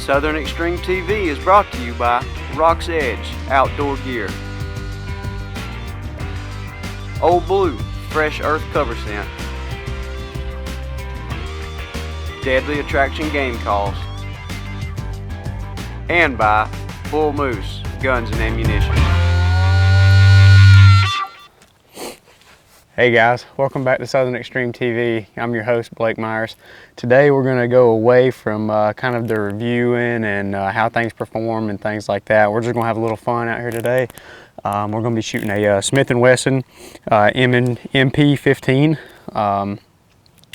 Southern Extreme TV is brought to you by Rock's Edge Outdoor Gear, Old Blue Fresh Earth Cover Scent, Deadly Attraction Game Calls, and by Bull Moose Guns and Ammunition. Hey guys, welcome back to Southern Extreme TV. I'm your host, Blake Myers. Today we're going to go away from kind of the reviewing and how things perform and things like that. We're just going to have a little fun out here today. We're going to be shooting a Smith & Wesson MP15. We're going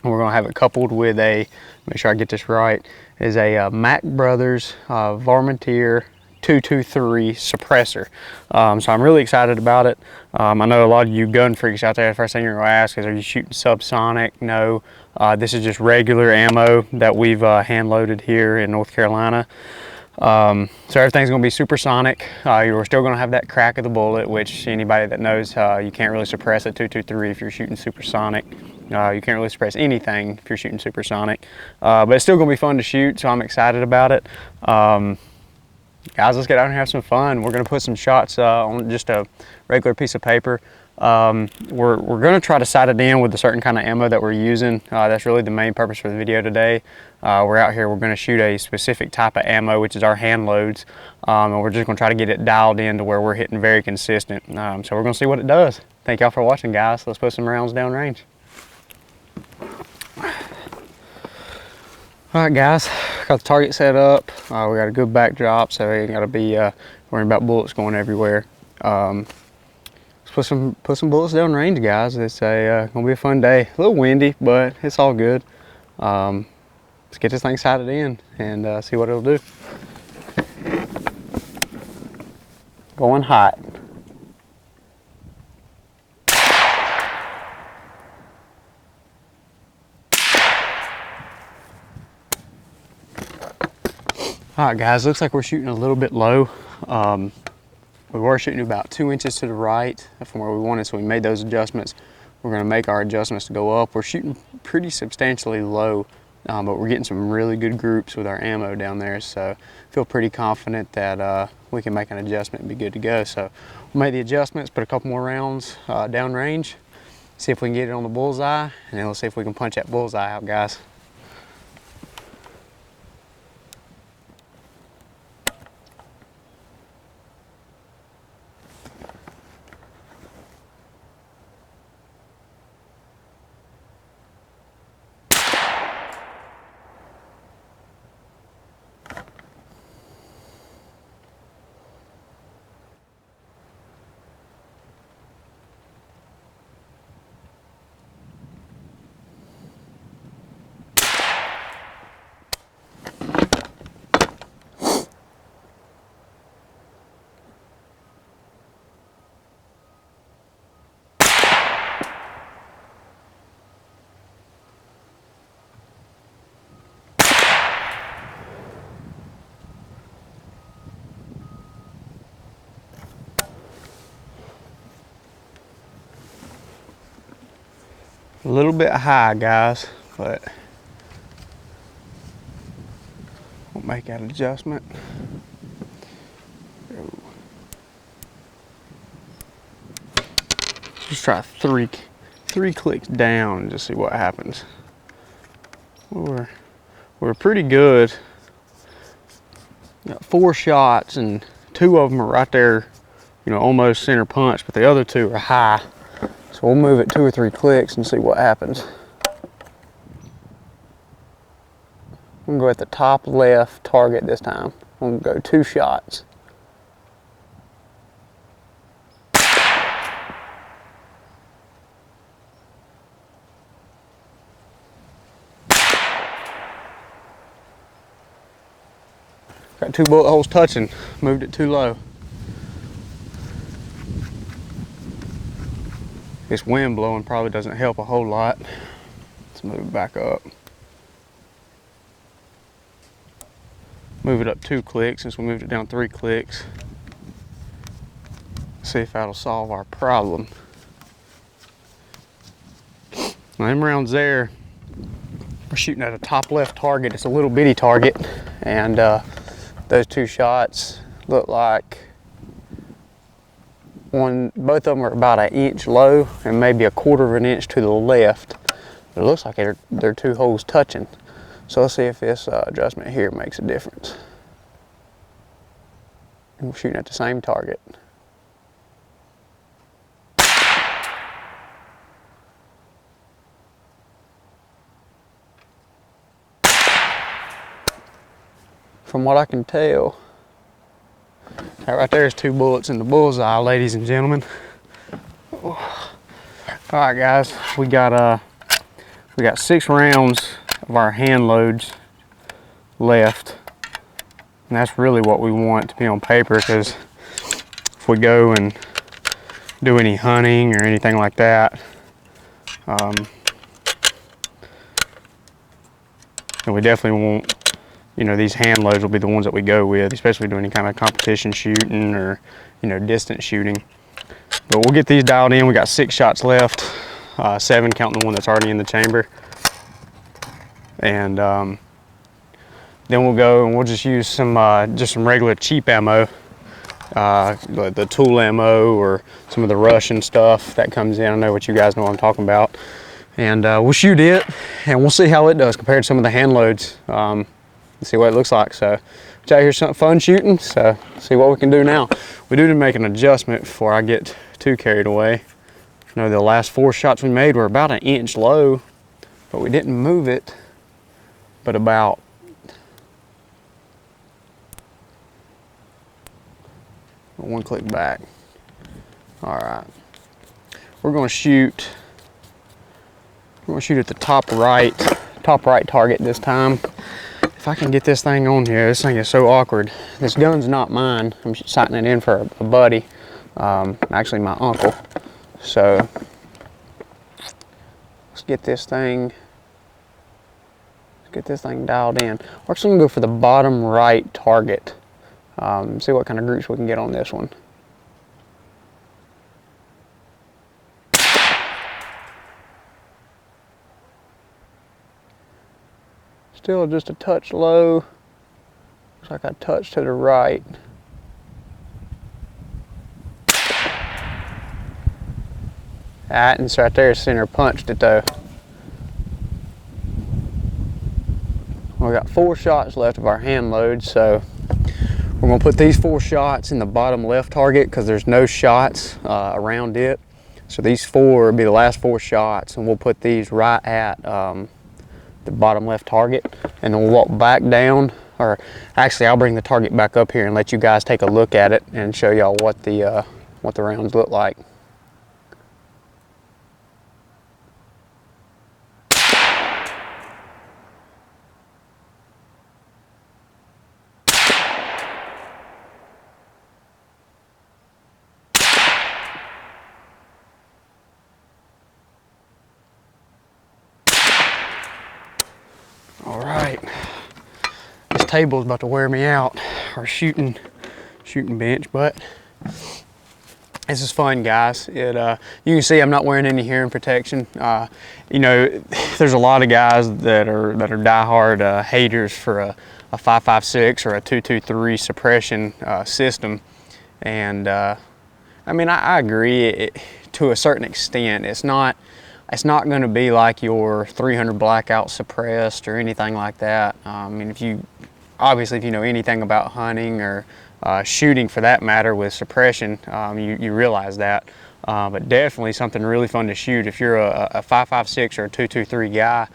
to have it coupled with a, make sure I get this right, is a Mac Brothers Varmintier 223 suppressor. So I'm really excited about it. I know a lot of you gun freaks out there, the first thing you're going to ask is, are you shooting subsonic? No, this is just regular ammo that we've hand loaded here in North Carolina. So everything's going to be supersonic. You're still going to have that crack of the bullet, which anybody that knows you can't really suppress a 223 if you're shooting supersonic. You can't really suppress anything if you're shooting supersonic. But it's still going to be fun to shoot, so I'm excited about it. Guys, let's get out and have some fun. We're going to put some shots on just a regular piece of paper. We're going to try to sight it in with a certain kind of ammo that we're using. That's really the main purpose for the video today. We're out here, we're going to shoot a specific type of ammo, which is our hand loads. And we're just going to try to get it dialed in to where we're hitting very consistent. So we're going to see what it does. Thank y'all for watching, guys. Let's put some rounds down range. All right, guys, got the target set up. We got a good backdrop, so we ain't got to be worrying about bullets going everywhere. Let's put some bullets down range, guys. It's gonna be a fun day. A little windy, but it's all good. Let's get this thing sighted in and see what it'll do. Going hot. All right, guys, looks like we're shooting a little bit low. We were shooting about 2 inches to the right from where we wanted, so we made those adjustments. We're going to make our adjustments to go up. We're shooting pretty substantially low, but we're getting some really good groups with our ammo down there, so I feel pretty confident that we can make an adjustment and be good to go. So we'll make the adjustments, put a couple more rounds down range, see if we can get it on the bullseye, and then let's see if we can punch that bullseye out, guys. A little bit high, guys, but we'll make that adjustment. Just try three clicks down and just see what happens. We're pretty good. Got 4 shots and 2 of them are right there, you know, almost center punch, but the other 2 are high. So we'll move it 2 or 3 clicks and see what happens. I'm gonna go at the top left target this time. I'm gonna go 2 shots. Got 2 bullet holes touching, moved it too low. This wind blowing probably doesn't help a whole lot. Let's move it back up. Move it up 2 clicks since we moved it down 3 clicks. See if that'll solve our problem. Now, them rounds there, we're shooting at a top left target. It's a little bitty target, and those two shots look like both of them are about 1 inch low and maybe 1/4 inch to the left. But it looks like they're two holes touching. So let's see if this adjustment here makes a difference. And we're shooting at the same target. From what I can tell, that right there is 2 bullets in the bullseye, ladies and gentlemen. All right, guys, we got 6 rounds of our hand loads left, and that's really what we want to be on paper, because if we go and do any hunting or anything like that, and we definitely want, you know, these hand loads will be the ones that we go with, especially doing any kind of competition shooting or, you know, distance shooting. But we'll get these dialed in. We got 6 shots left, 7 counting the one that's already in the chamber. And then we'll go and we'll just use some regular cheap ammo, the tool ammo or some of the Russian stuff that comes in. I know what you guys know what I'm talking about. And we'll shoot it and we'll see how it does compared to some of the hand loads. See what it looks like. So it's out here something fun shooting, so see what we can do now. We do need to make an adjustment before I get too carried away. You know, the last 4 shots we made were about 1 inch low, but we didn't move it but about one click back. All right, we're going to shoot at the top right target this time. If I can get this thing on here, this thing is so awkward. This gun's not mine. I'm sighting it in for a buddy, actually my uncle. So let's get this thing dialed in. We're actually gonna go for the bottom right target. See what kind of groups we can get on this one. Still just a touch low. Looks like I touched to the right. That and right there, center punched it though. We got 4 shots left of our hand load, so we're gonna put these 4 shots in the bottom left target because there's no shots around it. So these 4 will be the last 4 shots, and we'll put these right at the bottom left target, and then we'll walk back down, or actually I'll bring the target back up here and let you guys take a look at it and show y'all what the rounds look like. All right, this table is about to wear me out, our shooting bench, but this is fun, guys. You can see I'm not wearing any hearing protection. You know, there's a lot of guys that are diehard haters for a 5.56 or a 2.23 suppression system, and I mean I agree to a certain extent. It's not going to be like your 300 blackout suppressed or anything like that. I mean, if you know anything about hunting or shooting for that matter with suppression, you realize that. But definitely something really fun to shoot if you're a 5.56 or a 2.23 guy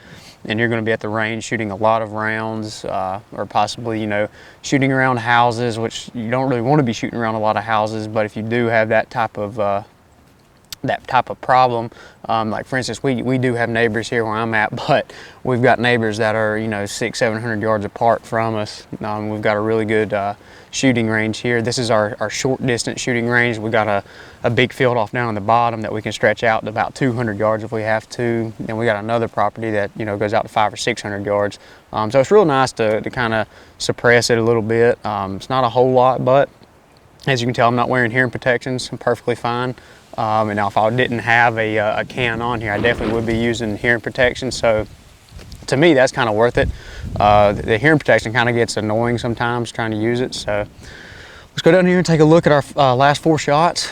and you're going to be at the range shooting a lot of rounds, or possibly, you know, shooting around houses, which you don't really want to be shooting around a lot of houses, but if you do have that type of problem, like for instance, we do have neighbors here where I'm at, but we've got neighbors that are, you know, 600-700 yards apart from us. We've got a really good shooting range here. This is our short distance shooting range. We got a big field off down on the bottom that we can stretch out to about 200 yards if we have to. Then we got another property that, you know, goes out to 500 or 600 yards. So it's real nice to kind of suppress it a little bit. It's not a whole lot, but as you can tell, I'm not wearing hearing protections. I'm perfectly fine. And now if I didn't have a can on here, I definitely would be using hearing protection. So to me, that's kind of worth it. The hearing protection kind of gets annoying sometimes trying to use it. So let's go down here and take a look at our last 4 shots.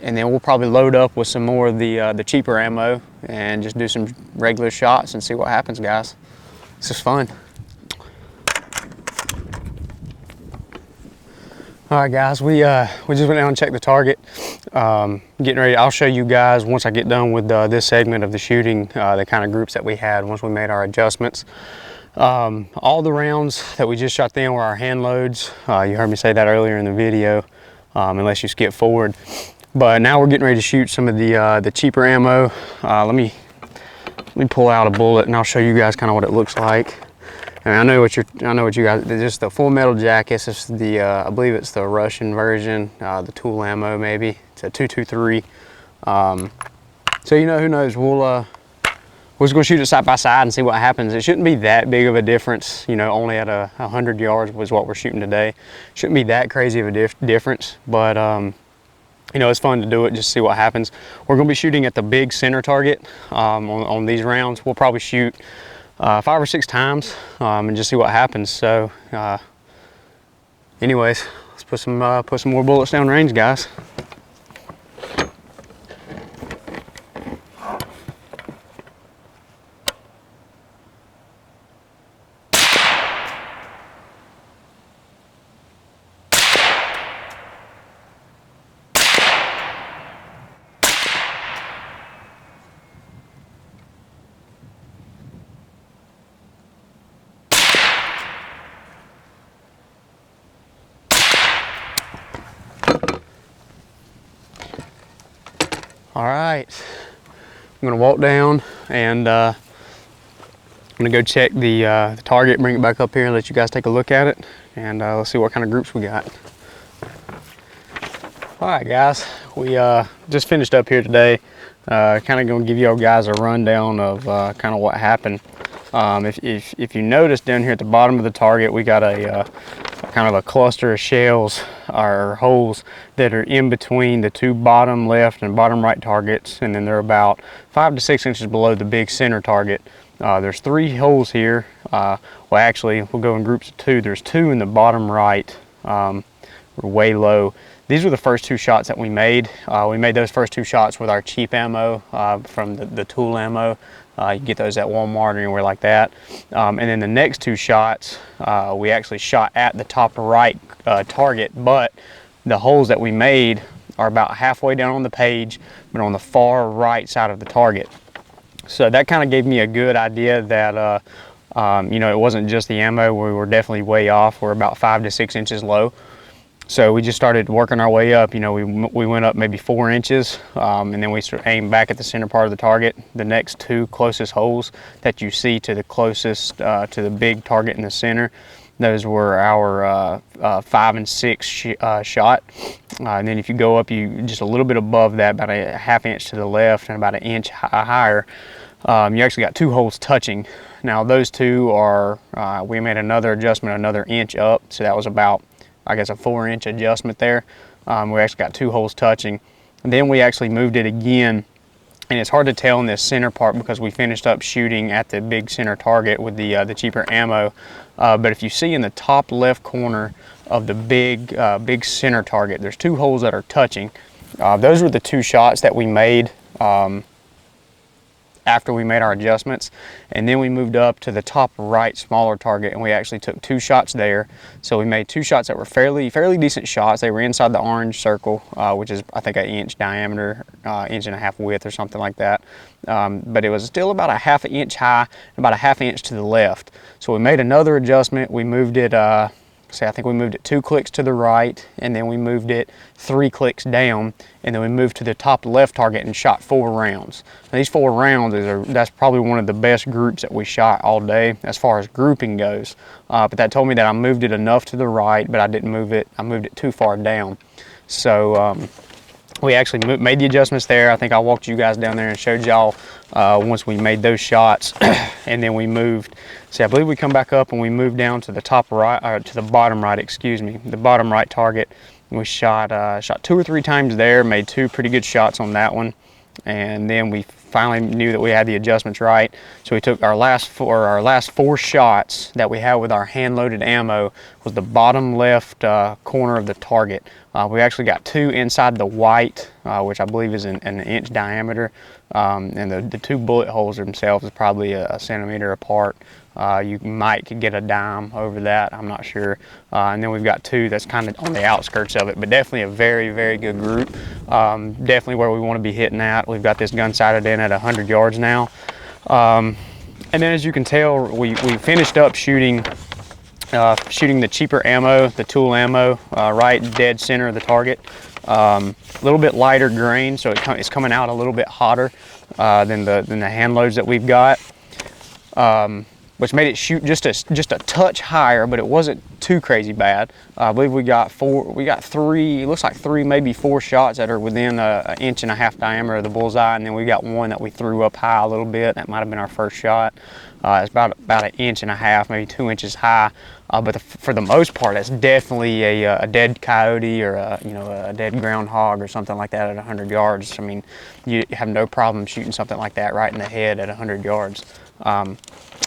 And then we'll probably load up with some more of the cheaper ammo and just do some regular shots and see what happens, guys. This is fun. All right, guys, we just went down and checked the target. Getting ready. I'll show you guys once I get done with this segment of the shooting, the kind of groups that we had once we made our adjustments. All the rounds that we just shot then were our hand loads. You heard me say that earlier in the video, unless you skip forward. But now we're getting ready to shoot some of the cheaper ammo. Let me pull out a bullet and I'll show you guys kind of what it looks like. And I know what you guys. Just the full metal jacket. This is the I believe it's the Russian version, the tool ammo maybe. It's a 223. So you know, who knows? We're just gonna shoot it side by side and see what happens. It shouldn't be that big of a difference. You know, only at 100 yards was what we're shooting today. Shouldn't be that crazy of a difference, but you know, it's fun to do it, just see what happens. We're gonna be shooting at the big center target on these rounds. We'll probably shoot 5 or 6 times and just see what happens. So anyways, let's put some more bullets down range, guys. All right, I'm gonna walk down and I'm gonna go check the target, bring it back up here and let you guys take a look at it, and let's see what kind of groups we got. All right, guys, we just finished up here today. Kind of gonna give you guys a rundown of kind of what happened. If you notice down here at the bottom of the target, we got a kind of a cluster of shells or holes that are in between the 2 bottom left and bottom right targets, and then they're about 5 to 6 inches below the big center target. There's 3 holes here. Well, actually, we'll go in groups of 2. There's 2 in the bottom right, way low. These were the first 2 shots that we made. We made those first 2 shots with our cheap ammo from the tool ammo. You get those at Walmart or anywhere like that. And then the next 2 shots, we actually shot at the top right target, but the holes that we made are about halfway down on the page, but on the far right side of the target. So that kind of gave me a good idea that, you know, it wasn't just the ammo. We were definitely way off. We're about 5 to 6 inches low. So we just started working our way up. You know, we went up maybe 4 inches, and then we aimed back at the center part of the target. The next 2 closest holes that you see to the closest to the big target in the center, those were our 5 and 6 shot. And then if you go up, you just a little bit above that, about a ½ inch to the left and about an inch higher, you actually got 2 holes touching. Now those 2 are, we made another adjustment, another inch up, so that was about, I guess, a 4-inch adjustment there. We actually got 2 holes touching. And then we actually moved it again, and it's hard to tell in this center part because we finished up shooting at the big center target with the cheaper ammo. But if you see in the top left corner of the big center target, there's 2 holes that are touching. Those were the 2 shots that we made after we made our adjustments, and then we moved up to the top right smaller target and we actually took 2 shots there. So we made 2 shots that were fairly decent shots. They were inside the orange circle, which is I think an inch diameter, 1.5 inches width or something like that, but it was still about a ½ inch high and about a ½ inch to the left. So we made another adjustment. We moved it I think we moved it 2 clicks to the right, and then we moved it 3 clicks down, and then we moved to the top left target and shot 4 rounds. Now, these 4 rounds, that's probably one of the best groups that we shot all day as far as grouping goes. But that told me that I moved it enough to the right, but I didn't move it, I moved it too far down. So we actually made the adjustments there. I think I walked you guys down there and showed y'all once we made those shots. And then we moved, see, I believe we come back up and we moved down to the top right, or to the bottom right, excuse me, the bottom right target. We shot 2 or 3 times there, made 2 pretty good shots on that one. And then we finally knew that we had the adjustments right. So we took our last four shots that we had with our hand-loaded ammo was the bottom left corner of the target. We actually got two inside the white, which I believe is an inch diameter, and the two bullet holes themselves is probably a centimeter apart. You could get a dime over that, I'm not sure. And then we've got two that's kind of on the outskirts of it, but definitely a very, very good group. Definitely where we want to be hitting at. We've got this gun sighted in at 100 yards now. And then as you can tell, we finished up shooting the cheaper ammo, the tool ammo, right dead center of the target. A little bit lighter grain, so it's coming out a little bit hotter than the hand loads that we've got. Which made it shoot just a touch higher, but it wasn't too crazy bad. I believe we got three, it looks like three, maybe four shots that are within an inch and a half diameter of the bullseye, and then we got one that we threw up high a little bit. That might have been our first shot. It's about an inch and a half, maybe 2 inches high. But for the most part, it's definitely a dead coyote or a dead groundhog or something like that at 100 yards. I mean, you have no problem shooting something like that right in the head at 100 yards.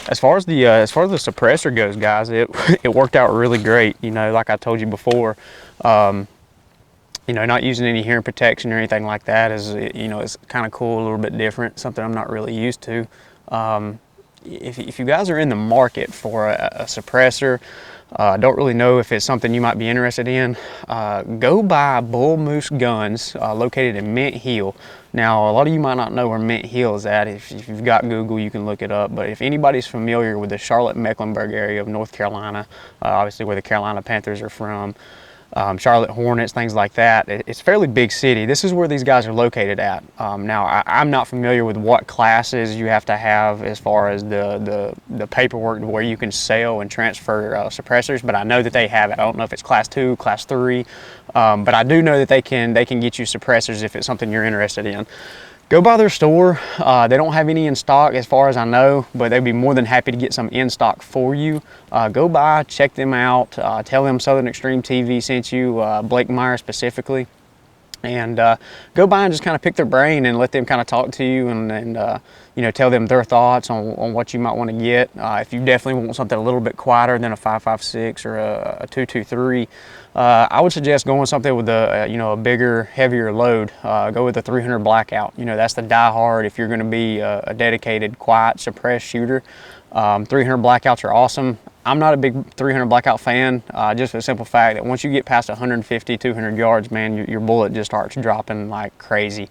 As far as the suppressor goes, guys, it worked out really great. You know, like I told you before, you know, not using any hearing protection or anything like that is, you know, it's kind of cool, a little bit different, something I'm not really used to. If you guys are in the market for a suppressor, don't really know if it's something you might be interested in, go buy Bull Moose Guns, located in Mint Hill. Now, a lot of you might not know where Mint Hill is at. If you've got Google, you can look it up. But if anybody's familiar with the Charlotte-Mecklenburg area of North Carolina, obviously where the Carolina Panthers are from, Charlotte Hornets, things like that. It's a fairly big city. This is where these guys are located at. Now, I'm not familiar with what classes you have to have as far as the paperwork where you can sell and transfer suppressors, but I know that they have it. I don't know if it's class 2, class 3, but I do know that they can get you suppressors if it's something you're interested in. Go by their store. They don't have any in stock as far as I know, but they'd be more than happy to get some in stock for you. Go by, check them out, tell them Southern Extreme TV sent you, Blake Meyer specifically, and go by and just kind of pick their brain and let them kind of talk to you and you know, tell them their thoughts on what you might want to get. If you definitely want something a little bit quieter than a 5.56 or a 2.23, I would suggest going something with a bigger, heavier load. Go with the 300 Blackout. You know, that's the die-hard if you're going to be a dedicated, quiet, suppressed shooter. 300 Blackouts are awesome. I'm not a big 300 Blackout fan, just for the simple fact that once you get past 150, 200 yards, man, your bullet just starts dropping like crazy.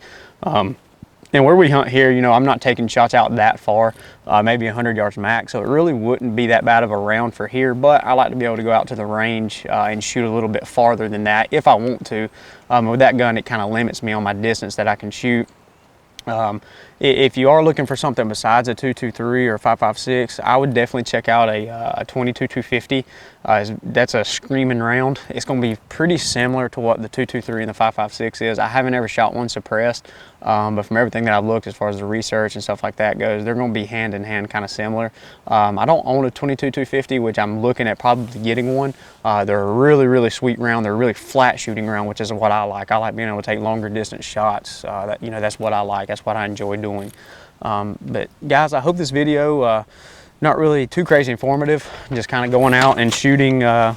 And where we hunt here, you know, I'm not taking shots out that far, maybe 100 yards max, so it really wouldn't be that bad of a round for here, but I like to be able to go out to the range and shoot a little bit farther than that if I want to. With that gun, it kind of limits me on my distance that I can shoot. If you are looking for something besides a 2.23 or 5.56, I would definitely check out a 22-250. That's a screaming round. It's going to be pretty similar to what the 2.23 and the 5.56 is. I haven't ever shot one suppressed, but from everything that I've looked as far as the research and stuff like that goes, they're going to be hand in hand kind of similar. I don't own a 22-250, which I'm looking at probably getting one. They're a really, really sweet round. They're a really flat shooting round, which is what I like. I like being able to take longer distance shots. That's what I like. That's what I enjoy doing. But guys, I hope this video not really too crazy informative, just kind of going out and shooting a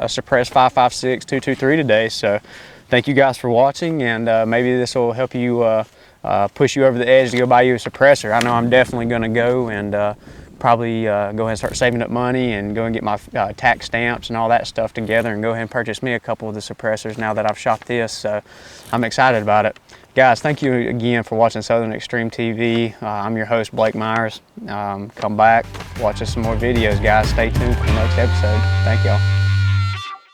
suppressed 5.56 2.23 today. So thank you guys for watching, and maybe this will help you push you over the edge to go buy you a suppressor. I know I'm definitely going to go and probably go ahead and start saving up money and go and get my tax stamps and all that stuff together and go ahead and purchase me a couple of the suppressors now that I've shot this. So I'm excited about it. Guys, thank you again for watching Southern Extreme TV. I'm your host, Blake Myers. Come back, watch us some more videos, guys. Stay tuned for the next episode. Thank y'all.